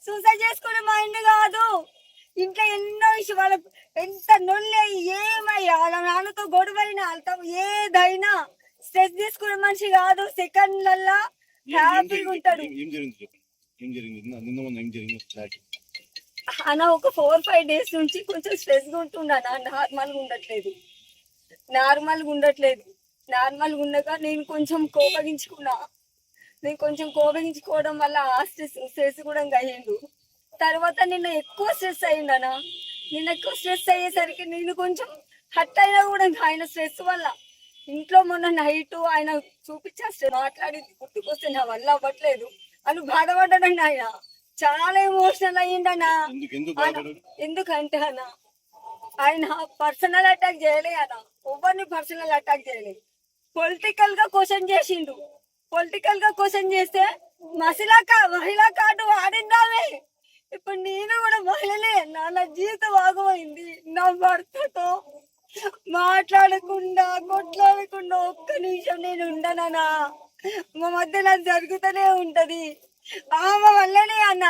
Suicide చేసుకునే mind కాదు. ఇంట్లో ఎన్నో విషయాలు ఎంత నొల్లే ఏమయ్యా వాళ్ళ నాన్నతో గొడవైనా వాళ్ళతో ఏదైనా స్ట్రెస్ తీసుకునే మనిషి కాదు. సెకండ్లల్లా హ్యాపీగా ఉంటాడు. అన్న ఒక 4-5 days నుంచి కొంచెం స్ట్రెస్ గా ఉంటుండనా, నార్మల్గా ఉండట్లేదు. నార్మల్గా ఉండగా నేను కొంచెం కోపగించుకోవడం వల్ల ఆ స్ట్రెస్ కూడా అయ్యిండు. తర్వాత నిన్న ఎక్కువ స్ట్రెస్ అయ్యిండనా. ఎక్కువ స్ట్రెస్ అయ్యేసరికి నేను కొంచెం హట్ అయినా కూడా ఆయన స్ట్రెస్ వల్ల. ఇంట్లో మొన్న నైట్ ఆయన చూపించేస్తే మాట్లాడి గుర్తుకొస్తే నా వల్ల అవ్వట్లేదు అని బాధపడ్డాడండి. ఆయన చాలా ఎమోషనల్ అయ్యిండనా. ఎందుకంటే అన్న ఆయన పర్సనల్ అటాక్ చేయలే అన్న, ఎవరిని పర్సనల్ అటాక్ చేయలే. పొలిటికల్ గా క్వశ్చన్ చేసిండు. పొలిటికల్ గా క్వశ్చన్ చేస్తే మహిళా కార్డు వాడిందామే. ఇప్పుడు నేను కూడా మహిళనే. నా జీవితం ఆగమైంది. నా భర్తతో మాట్లాడకుండా కొట్లాడకుండా ఒక్క నిమిషం నేను ఉండనన్నా. మా మధ్య నాకు జరుగుతూనే ఉంటది. ఆమె వల్లనే అన్న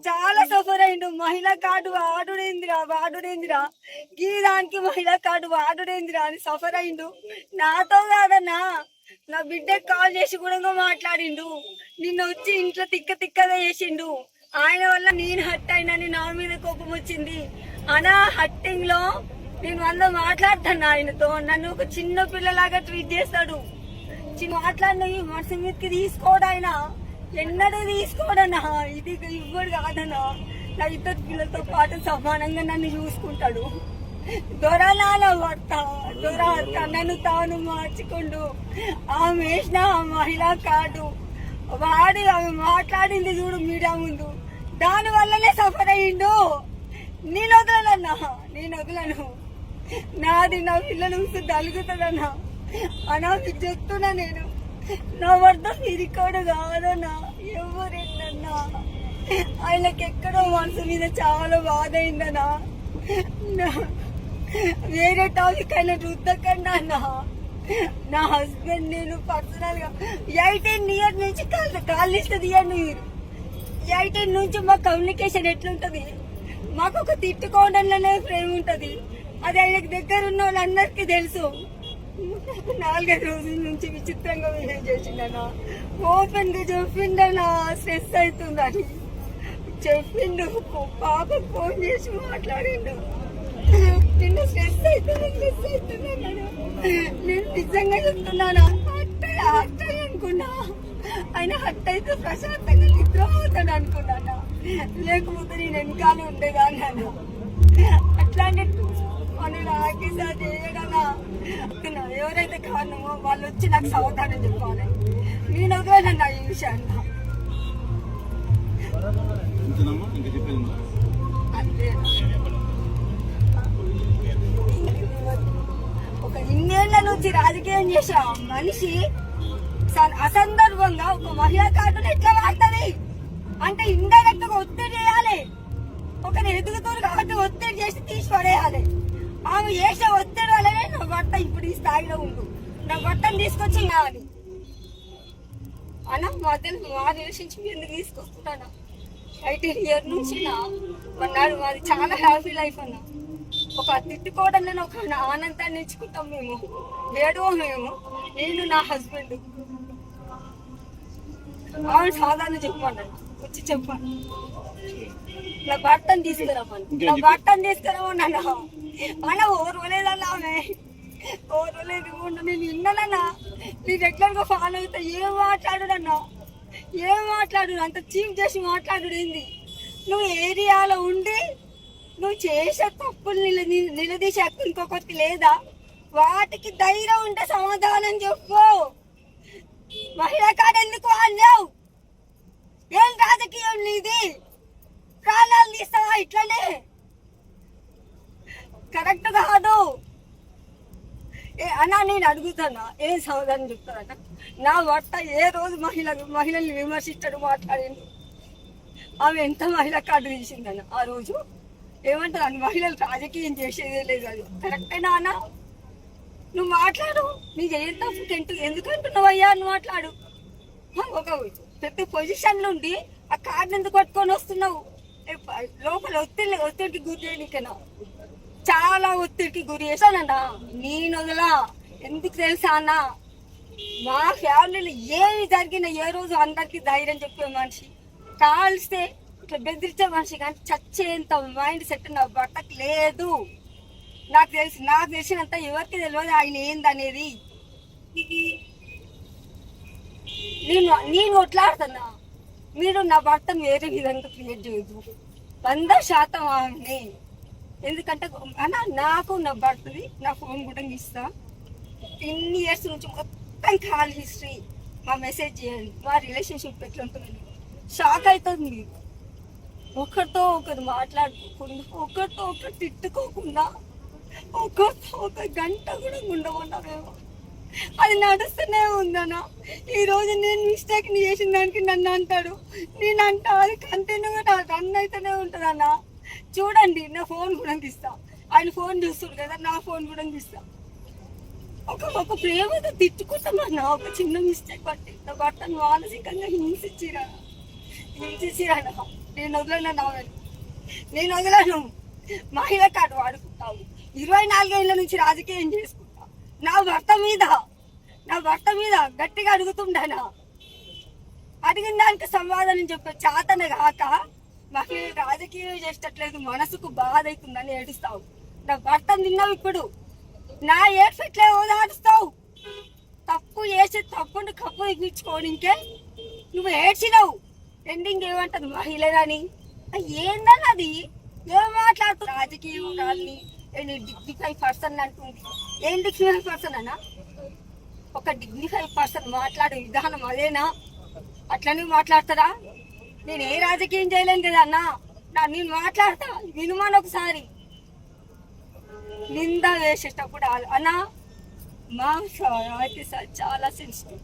చాలా సఫర్ అయిండు. మహిళా కార్డు వాడుడేందిరా గీ దానికి మహిళా కార్డు వాడుడేందిరా అని సఫర్ అయిండు. నాతో కాదన్నా, నా బిడ్డకి కాల్ చేసి కూడా మాట్లాడిండు. నిన్న వచ్చి ఇంట్లో తిక్కగా చేసిండు. ఆయన వల్ల నేను హట్ అయినని నా మీద కోపం వచ్చింది. అనా హట్టింగ్ లో నేను మాట్లాడతాను ఆయనతో. నన్ను ఒక చిన్న పిల్లలాగా ట్రీట్ చేస్తాడు. మాట్లాడినవి మనసు మీదకి తీసుకోడు ఆయన, ఎన్నడూ తీసుకోడన్నా. ఇది ఇవ్వడు కాదన్నా. నా 2 పిల్లలతో పాటు సమానంగా నన్ను చూసుకుంటాడు. దొరనాల భర్త నన్ను తాను మార్చుకుండు. ఆమె వేసిన మహిళా కార్డు వాడి ఆమె మాట్లాడింది చూడు మీడియా ముందు, దాని వల్లనే సఫర్ అయ్యిండు. నేను వదలను. నాది నా పిల్లలు తలుగుతుందన్నా. అనా మీకు చెప్తున్నా నేను. నా భర్త సిరికోడు కాదన్నా, ఎవరేంటన్నా. ఆయనకి ఎక్కడో మనసు మీద చాలా బాధ అయిందన్నా. వేరే టాపిక్ అయినా రుద్దకండి అన్నా. నా హస్బెండ్ నేను పర్సనల్ గా 18 years నుంచి కాల్ ఇస్తుంది. 18 నుంచి మా కమ్యూనికేషన్ ఎట్లుంటది, మాకు ఒక తిట్టుకోవడంలోనే ప్రేమ ఉంటది. అది ఆయనకు దగ్గర ఉన్న వాళ్ళందరికీ తెలుసు. 4-5 రోజుల నుంచి విచిత్రంగా బిహేవ్ చేసిండనా. ఓపెన్ గా చెప్పిండనా స్ట్రెస్ అవుతుందని చెప్పిండు. పాపకు ఫోన్ చేసి మాట్లాడిండు. నిన్ను స్ట్రెస్ అవుతున్నాను. నేను నిజంగా చెప్తున్నానా, హట్ అనుకున్నా. ఆయన హట్ అయితే ప్రశాంతంగా నిద్రపోతాడు అనుకున్నానా, లేకపోతే నేను వెనకాల ఉండేదాన్నా. అట్లాంటి మన నాకేసారి చేయడనా. ఎవరైతే కారణమో వాళ్ళు వచ్చి నాకు సమాధానం చెప్పాలి. నేను వదలనన్నా ఈ విషయాన్ని. అంతే. ఒక ఇన్నేళ్ల నుంచి రాజకీయం చేసే మనిషి అసందర్భంగా ఒక మహిళా కార్డును ఎట్లా వాడుతుంది అంటే ఇండైరెక్ట్ గా ఒత్తిడి చేయాలి. ఒకరు ఎదుగుతారు కాబట్టి ఒత్తిడి చేసి తీసి పడేయాలి. ఆమె చేసే ఒత్తిడి వల్లనే నా భర్త ఇప్పుడు ఈ స్థాయిలో ఉండు. నా భర్తను తీసుకొచ్చి కావాలి అన్న. మా రిలేషన్షిప్ ఎందుకు తీసుకొస్తున్నాను? 18 years నుంచి మన్నాడు మాది చాలా హ్యాపీ లైఫ్ అన్న. ఒక తిట్టుకోవడంలో ఒక ఆనందాన్ని ఇచ్చుకుంటాం మేము, ఏడో మేము, నేను నా హస్బెండ్. ఆవిడ సాధారణ చెప్పమన్నాడు, వచ్చి చెప్పాను నా భర్తను తీసుకురామన్నా. అన్న ఓర్వలేదన్నా, ఆమె ఓర్వలేదు. నేను విన్నానన్నా, నీ రెగ్యులర్ గా ఫాలో అవుతా. ఏం మాట్లాడు అంత చీప్ చేసి మాట్లాడు ఏంది? నువ్వు ఏరియాలో ఉండి నువ్వు చేసే తప్పులు నిలదీసే హక్కు ఇంకొకరికి లేదా? వాటికి ధైర్యం ఉంటే సమాధానం చెప్పు. మహిళా కార్డు ఎందుకు వాడినావు? ఏం రాజకీయం నీది? ప్రాణాలు తీస్తావా? ఇట్లనే కరెక్ట్ కాదు అన్నా. నేను అడుగుతానా, ఏం సమాధానం చెప్తారట? నా భర్త ఏ రోజు మహిళల్ని విమర్శిస్తాడు, మాట్లాడింది. ఆమె ఎంత మహిళా కార్డు తీసిందన్న ఆ రోజు ఏమంటారు? అని మహిళలు రాజకీయం చేసేదే లేదు. అది కరెక్టేనా అన్న? నువ్వు మాట్లాడు. నీకు ఏం తప్పు ఎందుకంటున్నావయ్యా? నువ్వు మాట్లాడు. ఒక ప్రతి పొజిషన్ నుండి ఆ కార్డు ఎందుకు పట్టుకొని వస్తున్నావు? లోపల ఒత్తిడికి గురి చేయనికనా, చాలా ఒత్తిడికి గురి చేశానన్నా. నేను వదలా. ఎందుకు తెలుసా అన్న, మా ఫ్యామిలీలో ఏమి జరిగినా ఏ రోజు అందరికి ధైర్యం చెప్పే మనిషి, కాల్స్తే ఇట్లా బెదిరించే మనిషి, కానీ చచ్చేంత మైండ్ సెట్ నా భర్తకు లేదు. నాకు తెలిసినంత ఎవరికి తెలియదు ఆయన ఏందనేది. నేను కొట్లాడుతున్నా, మీరు నా భర్తను వేరే విధంగా క్రియేట్ చేయదు 100% ఆమె. ఎందుకంటే అన్న నాకు నా భర్తది నా ఫోన్ కూడా ఇస్తా. ఇన్ని ఇయర్స్ నుంచి మొత్తం కాల్ హిస్టరీ, మా మెసేజ్ చేయండి, మా రిలేషన్షిప్ ఎట్లా ఉంటుందని షాక్ అవుతుంది మీరు. ఒకరితో ఒకరు మాట్లాడుకోకుండా, ఒకరితో ఒకరు తిట్టుకోకుండా, ఒకరితో ఒక గంట కూడా ఉండమన్నా మేము. అది నడుస్తూనే ఉందన్నా. ఈరోజు నేను మిస్టేక్ చేసిన దానికి నన్ను అంటాడు, నేనంట అది కంటిన్యూగా రన్ అయితేనే ఉంటుంది అన్న. చూడండి, నా ఫోన్ కూడా తీస్తా, ఆయన ఫోన్ చూస్తాడు కదా, నా ఫోన్ కూడా తీస్తా. ఒక ప్రేమతో తిట్టుకుంటామన్నా, ఒక చిన్న మిస్టేక్ బట్టి నా భర్తను మానసికంగా హింసించిరా. నేను వదలను. మహిళ కార్డు వాడుకుంటావు, 24 ఏళ్ళ నుంచి రాజకీయం చేసుకుంటా. నా భర్త మీద గట్టిగా అడుగుతుండనా, అడిగిన దానికి సమాధానం చెప్పే చేతన కాక మహిళ రాజకీయం చేసేటట్లేదు, మనసుకు బాధ అవుతుందని ఏడుస్తావు. నా భర్తను తిన్నావు, ఇప్పుడు నా ఏడ్ఫెట్లే ఓదాడుస్తావు. తప్పు చేసి తప్పుని కప్పు ఇప్పించుకోనికే నువ్వు ఏడ్చినావు. ఎండింగ్ ఏమంటది మహిళని, ఏందని అది ఏం మాట్లాడుతూ రాజకీయం కాదని డిగ్నిఫై పర్సన్ అంటుంది. ఏం డిగ్నిఫై పర్సన్ అన్నా? ఒక డిగ్నిఫై పర్సన్ మాట్లాడే విధానం అదేనా? అట్లనే మాట్లాడతారా? నేను ఏ రాజకీయం చేయలేను కదా అన్నా, నేను మాట్లాడతా వినుమాను. ఒకసారి నింద వేసేటప్పుడు అన్నా, మా అయితే చాలా సెన్సిటివ్,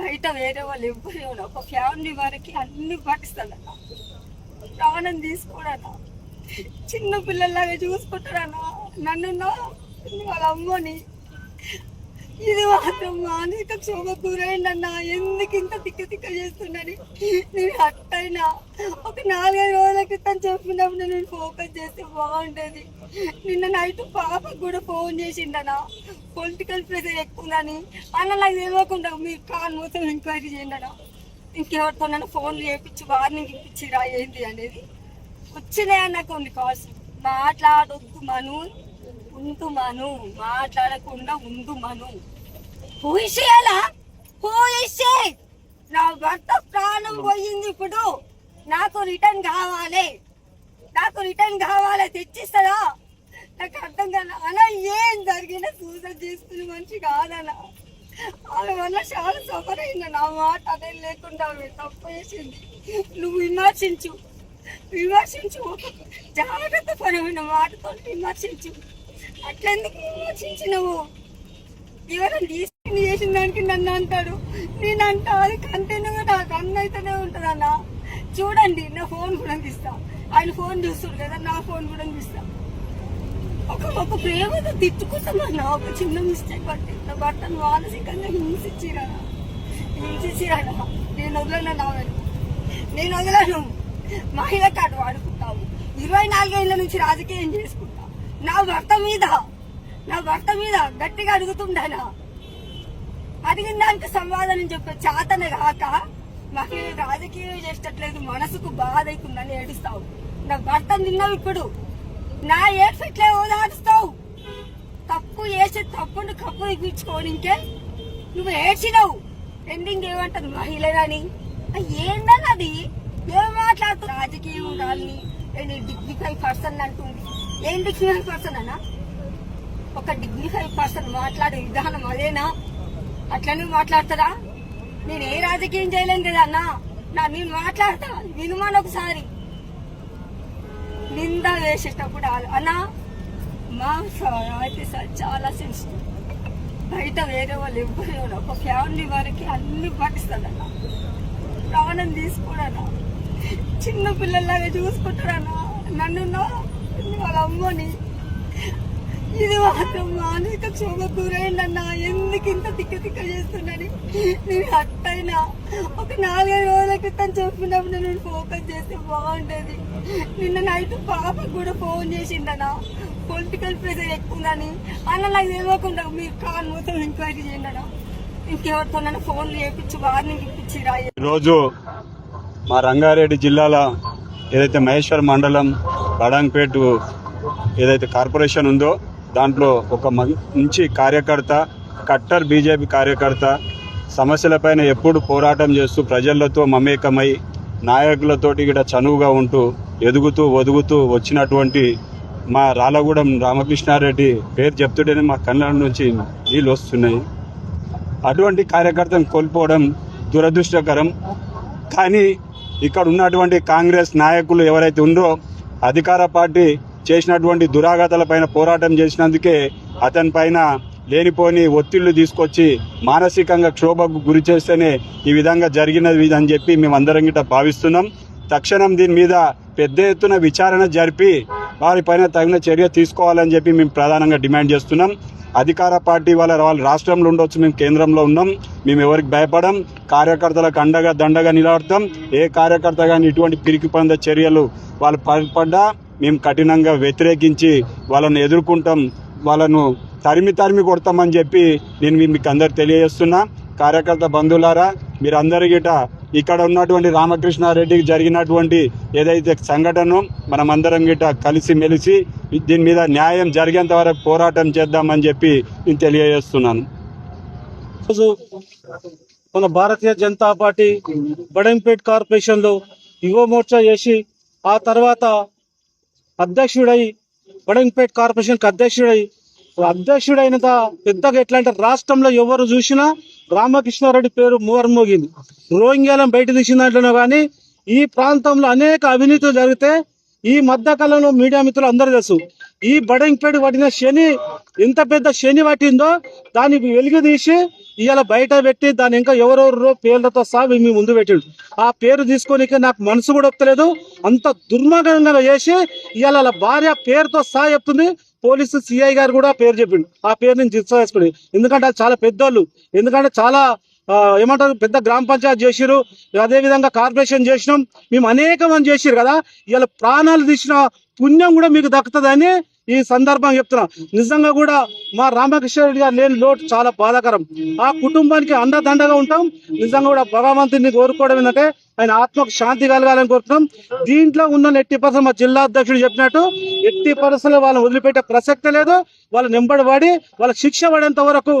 బయట వేరే వాళ్ళు ఎవ్వరు, ఒక ఫ్యామిలీ వరకు అన్ని పాటిస్తాడన్నా, ప్రాణం తీసుకోడన్నా, చిన్న పిల్లల్లాగా చూసుకుంటాడన్నా నన్ను, వాళ్ళ అమ్మని. ఇది మాత్రం మానసిక క్షోభ గురైందన్నా. ఎందుకు ఇంత తిక్క చేస్తుందని నేను అట్టయినా ఒక 4-5 రోజుల క్రితం చెప్పినప్పుడు నేను ఫోకస్ చేస్తే బాగుంటుంది. నిన్న నైట్ పాపకు కూడా ఫోన్ చేసిండనా, పొలిటికల్ ప్రెషర్ ఎక్కువని అన్న. నాకు తెలియకుండా మీరు కాల్ మొత్తం ఎంక్వైరీ చేయండి అన్న. ఇంకెవరితో నన్ను ఫోన్లు చేయించి వార్నింగ్ ఇప్పించిరా ఏంటి అనేది. వచ్చినాయన్న కొన్ని కాల్స్. మాట్లాడొద్దు మను, ఉండు మను, మాట్లాడకుండా ఉండు మను. నా భర్త ప్రాణం పోయింది, ఇప్పుడు నాకు రిటర్న్ కావాలి, తెచ్చిస్తుందా? నాకు అర్థం కాదు అన్న. ఏం జరిగినా సూసైడ్ చేసుకునే మనిషి కాదన్న. ఆమె వల్ల చాలా సఫర్ అయింది. నా మాట అదే లేకుండా ఆమె తప్పు చేసింది. నువ్వు విమర్శించు, జాగ్రత్త పరమైన మాటతో విమర్శించు. అట్లెందుకు విమర్శించినవు? ఎవరైనా తీసుకుని చేసిన దానికి నన్ను అంటాడు, నేనంట అది కంటిన్యూగా నాకు అన్న అయితేనే ఉంటుంది అన్న. చూడండి, నా ఫోన్ కూడా తీస్తా, ఆయన ఫోన్ చూస్తాడు కదా, నా ఫోన్ కూడా తీస్తా. ఒక ప్రేమతో తిట్టుకుంటామన్నా, ఒక చిన్న మిస్టేక్ బట్టి నా భర్తను మానసికంగా హింసించిరా. నేను వదలను. మహిళ కార్డు వాడుకుంటావు, 24 ఏళ్ళ నుంచి రాజకీయం చేసుకుంటా. నా భర్త మీద గట్టిగా అడుగుతుండనా, అడిగిన దానికి సమాధానం చెప్పే చేతన కాక మహిళ రాజకీయం చేసేటట్లేదు, మనసుకు బాధ అవుతుందని ఏడుస్తావు. నా భర్తను తిన్నావు, ఇప్పుడు నా ఏడ్ఫెట్లే ఓదాడుస్తావు. తప్పు చేసి తప్పుని కప్పు ఇప్పించుకోనికే నువ్వు ఏడ్చినావు. ఎండింగ్ ఏమంటది మహిళని, ఏందని అది ఏం మాట్లాడుతూ రాజకీయం కాదని డిగ్నిఫై పర్సన్ అంటుంది. ఏం డిగ్నిఫై పర్సన్ అన్నా? ఒక డిగ్నిఫై పర్సన్ మాట్లాడే విధానం అదేనా? అట్లనే మాట్లాడతారా? నేను ఏ రాజకీయం చేయలేను కదా అన్నా, నేను మాట్లాడతా వినుమాను. ఒకసారి నింద వేసేటప్పుడు అన్నా, మా అయితే చాలా సెన్సిటివ్, బయట వేరే వాళ్ళు ఎవ్వరు, ఒక ఫ్యామిలీ వరకు అన్ని పాటిస్తాడన్నా, ప్రాణం తీసుకోడన్నా, చిన్న పిల్లల్లాగా చూసుకుంటాడన్నా నన్ను, వాళ్ళ అమ్మని. ఇది మాత్రం మానసిక క్షోభకు గురైందన్నా. ఎందుకు ఇంత తిక్క తిక్క చేస్తున్నాని నేను అట్టయినా ఒక 4-5 రోజుల క్రితం చెప్పినప్పుడు నేను ఫోకస్ చేస్తే బాగుంటది. నిన్న నైట్ పాపకు కూడా ఫోన్ చేసిండనా పొలిటికల్ ప్రెషర్ ఎక్కువని. అన్న నాకు తెలియకుండా మీరు కాల్ మొత్తం ఎంక్వైరీ చేయండి అన్న. ఇంకెవరితో ఫోన్లు చేయించి వార్నింగ్ ఇప్పించిరా. ఈరోజు మా రంగారెడ్డి జిల్లాలో ఏదైతే మహేశ్వర్ మండలం బడంగ్పేట ఏదైతే కార్పొరేషన్ ఉందో దాంట్లో ఒక మంచి కార్యకర్త, కట్టర్ బీజేపీ కార్యకర్త, సమస్యలపైన ఎప్పుడు పోరాటం చేస్తూ ప్రజలతో మమేకమై నాయకులతోటి ఇక్కడ చనువుగా ఉంటూ ఎదుగుతూ ఒదుగుతూ వచ్చినటువంటి మా రాళ్ళగూడెం రామకృష్ణారెడ్డి పేరు చెప్తుంటేనే మా కళ్ళ నుంచి నీళ్ళు వస్తున్నాయి. అటువంటి కార్యకర్తను కోల్పోవడం దురదృష్టకరం. కానీ ఇక్కడ ఉన్నటువంటి కాంగ్రెస్ నాయకులు ఎవరైతే ఉందో అధికార పార్టీ చేసినటువంటి దురాఘాతాలపైన పోరాటం చేసినందుకే అతని పైన లేనిపోని ఒత్తిళ్లు తీసుకొచ్చి మానసికంగా క్షోభకు గురి చేస్తేనే ఈ విధంగా జరిగినది అని చెప్పి మేమందరం గిట్ట భావిస్తున్నాం. తక్షణం దీని మీద పెద్ద ఎత్తున విచారణ జరిపి వారిపైన తగిన చర్య తీసుకోవాలని చెప్పి మేము ప్రధానంగా డిమాండ్ చేస్తున్నాం. అధికార పార్టీ వాళ్ళు రాష్ట్రంలో ఉండొచ్చు, మేము కేంద్రంలో ఉన్నాం. మేము ఎవరికి భయపడం, కార్యకర్తలకు అండగా దండగా నిలబడతాం. ఏ కార్యకర్త కానీ ఇటువంటి పిరికి పంద చర్యలు వాళ్ళు పడ్డా మేము కఠినంగా వ్యతిరేకించి వాళ్ళను ఎదుర్కొంటాం, వాళ్ళను తరిమి కొడతామని చెప్పి నేను మీకు అందరు తెలియజేస్తున్నా. కార్యకర్త బంధువులారా, మీరందరి గిట ఇక్కడ ఉన్నటువంటి రామకృష్ణారెడ్డికి జరిగినటువంటి ఏదైతే సంఘటన మనమందరం గిట కలిసి మెలిసి దీని మీద న్యాయం జరిగేంత వరకు పోరాటం చేద్దామని చెప్పి నేను తెలియజేస్తున్నాను. రోజు మన భారతీయ జనతా పార్టీ బడంగ్పేట్ కార్పొరేషన్ లో యువ మోర్చా చేసి ఆ తర్వాత అధ్యక్షుడై బడంగ్పేట్ కార్పొరేషన్ కి అధ్యక్షుడైన పెద్దగా ఎట్లా అంటే రాష్ట్రంలో ఎవరు చూసినా రామకృష్ణారెడ్డి పేరు మోగింది. రోహింగ్యాలను బయట తీసిన దాంట్లోనే కానీ ఈ ప్రాంతంలో అనేక అవినీతులు జరిగితే ఈ మధ్య కాలంలో మీడియా మిత్రులు అందరూ తెలుసు. ఈ బడంగ్పేట పట్టిన శని ఎంత పెద్ద శని పట్టిందో దాన్ని వెలుగు తీసి ఇవాళ బయట పెట్టి దాని ఇంకా ఎవరెవరో పేర్లతో సహా మీ ముందు పెట్టిండు. ఆ పేరు తీసుకోనికే నాకు మనసు కూడా ఒప్పలేదు. అంత దుర్మార్గంగా చేసి ఇవాళ వాళ్ళ భార్య పేరుతో సహా చెప్తుంది. పోలీసు సిఐ గారు కూడా పేరు చెప్పిండు. ఆ పేరు నేను తీసుకోవాలి, ఎందుకంటే అది చాలా పెద్దోళ్ళు, ఎందుకంటే చాలా ఏమంటారు పెద్ద గ్రామ పంచాయతీ చేసిరు, అదేవిధంగా కార్పొరేషన్ చేసినాం, మేము అనేక మంది చేసిరు కదా. ఇవాళ ప్రాణాలు తీసిన పుణ్యం కూడా మీకు దక్కుతుందని ఈ సందర్భంగా చెప్తున్నా. నిజంగా కూడా మా రామకృష్ణారెడ్డి గారు లేని లోటు చాలా బాధాకరం. ఆ కుటుంబానికి అండదండగా ఉంటాం. నిజంగా కూడా భగవంతుని కోరుకోవడం ఏంటంటే ఆయన ఆత్మకు శాంతి కలగాలని కోరుతున్నాం. దీంట్లో ఉన్న 80% మా జిల్లా అధ్యక్షుడు చెప్పినట్టు 80% వాళ్ళని వదిలిపెట్టే ప్రసక్తే లేదు. వాళ్ళ నెంబడి పడి వాళ్ళకి శిక్ష పడేంత వరకు